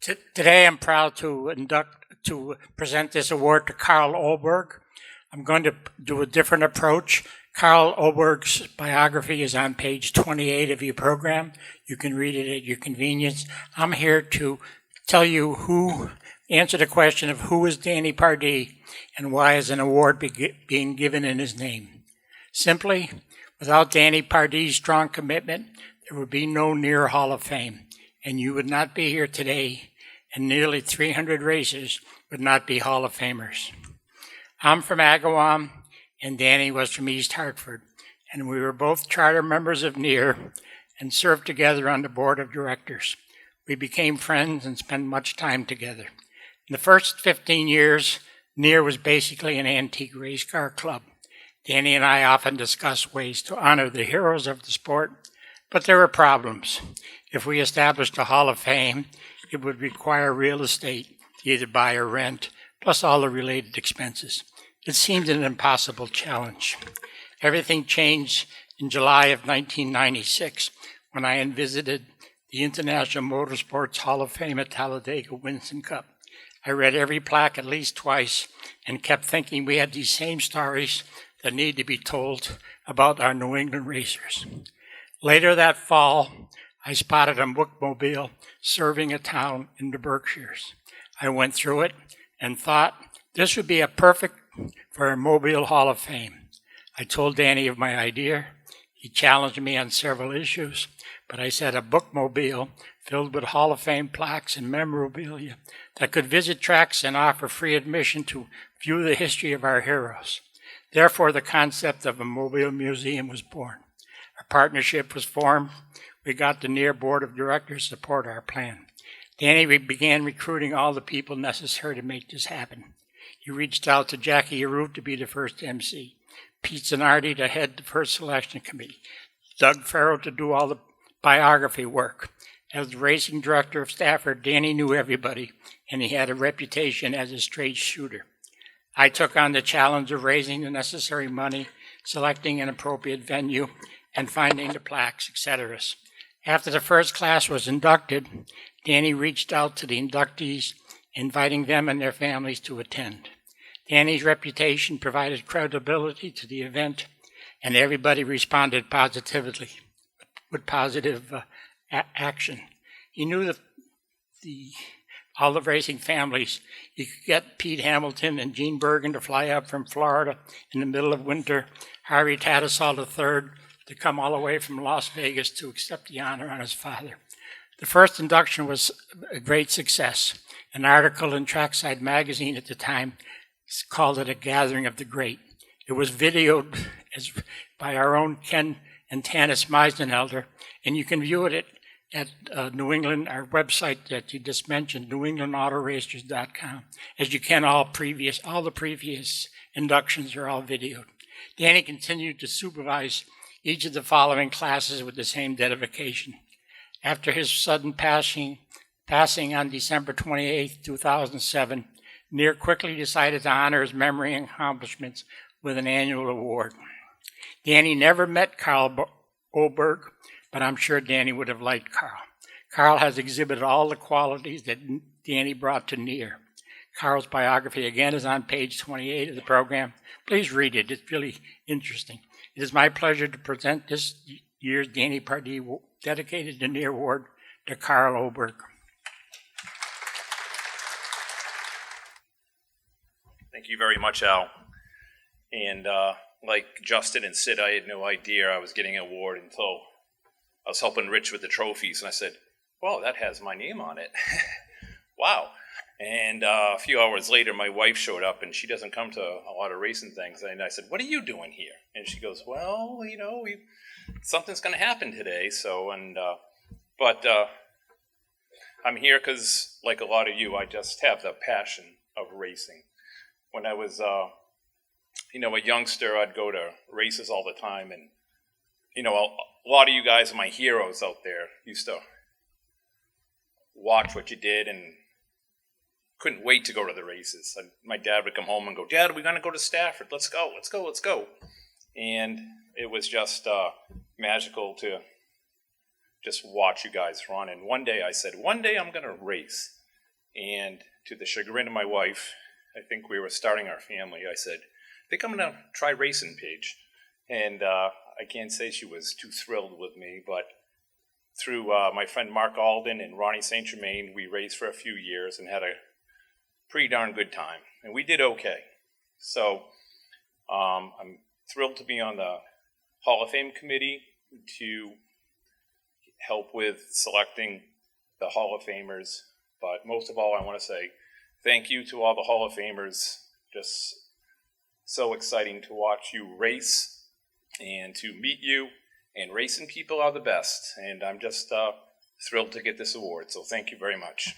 Today I'm proud to present this award to Carl Oberg. I'm going to do a different approach. Carl Oberg's biography is on page 28 of your program. You can read it at your convenience. I'm here to tell you answer the question of who is Danny Pardi and why is an award being given in his name. Simply, without Danny Pardi's strong commitment, there would be no near Hall of Fame, and you would not be here today, and nearly 300 racers would not be Hall of Famers. I'm from Agawam, and Danny was from East Hartford, and we were both charter members of NEAR and served together on the board of directors. We became friends and spent much time together. In the first 15 years, NEAR was basically an antique race car club. Danny and I often discussed ways to honor the heroes of the sport, but there were problems. If we established a Hall of Fame, it would require real estate to either buy or rent, plus all the related expenses. It seemed an impossible challenge. Everything changed in July of 1996 when I visited the International Motorsports Hall of Fame at Talladega Winston Cup. I read every plaque at least twice and kept thinking we had these same stories that need to be told about our New England racers. Later that fall, I spotted a bookmobile serving a town in the Berkshires. I went through it and thought this would be a perfect for a Mobile Hall of Fame. I told Danny of my idea. He challenged me on several issues, but I said a bookmobile filled with Hall of Fame plaques and memorabilia that could visit tracks and offer free admission to view the history of our heroes. Therefore, the concept of a mobile museum was born. A partnership was formed. We got the NEAR Board of Directors to support our plan. Danny began recruiting all the people necessary to make this happen. He reached out to Jackie Arute to be the first MC, Pete Zanardi to head the first selection committee, Doug Farrow to do all the biography work. As the racing director of Stafford, Danny knew everybody, and he had a reputation as a straight shooter. I took on the challenge of raising the necessary money, selecting an appropriate venue, and finding the plaques, etc. After the first class was inducted, Danny reached out to the inductees, inviting them and their families to attend. Danny's reputation provided credibility to the event, and everybody responded positively with positive action. He knew that all the racing families. He could get Pete Hamilton and Gene Bergen to fly up from Florida in the middle of winter, Harry Tattersall III to come all the way from Las Vegas to accept the honor on his father. The first induction was a great success. An article in Trackside magazine at the time called it a gathering of the great. It was videoed by our own Ken and Tanis Meisenelder, and you can view it at New England, our website that you just mentioned, newenglandautoracers.com, as you can all the previous inductions are all videoed. Danny continued to supervise each of the following classes with the same dedication. After his sudden passing on December 28, 2007, NEAR quickly decided to honor his memory and accomplishments with an annual award. Danny never met Carl Oberg, but I'm sure Danny would have liked Carl. Carl has exhibited all the qualities that Danny brought to NEAR. Carl's biography, again, is on page 28 of the program. Please read it. It's really interesting. It is my pleasure to present this year's Danny Pardi dedicated to NEAR Award to Carl Oberg. Thank you very much, Al. And like Justin and Sid, I had no idea I was getting an award until I was helping Rich with the trophies, and I said, "Wow, that has my name on it." Wow. And a few hours later, my wife showed up, and she doesn't come to a lot of racing things. And I said, "What are you doing here?" And she goes, "Well, something's going to happen today." So, but I'm here because, like a lot of you, I just have the passion of racing. When I was, a youngster, I'd go to races all the time, and a lot of you guys are my heroes out there. Used to watch what you did and couldn't wait to go to the races. My dad would come home and go, "Dad, we're going to go to Stafford. Let's go. And it was just magical to just watch you guys run. And one day I said, one day I'm going to race. And to the chagrin of my wife, I think we were starting our family, I said, I think I'm going to try racing, Paige. And I can't say she was too thrilled with me, but through my friend Mark Alden and Ronnie St. Germain, we raced for a few years and had a pretty darn good time. And we did okay. So I'm thrilled to be on the Hall of Fame committee to help with selecting the Hall of Famers. But most of all, I want to say thank you to all the Hall of Famers. Just so exciting to watch you race and to meet you. And racing people are the best. And I'm just thrilled to get this award. So thank you very much.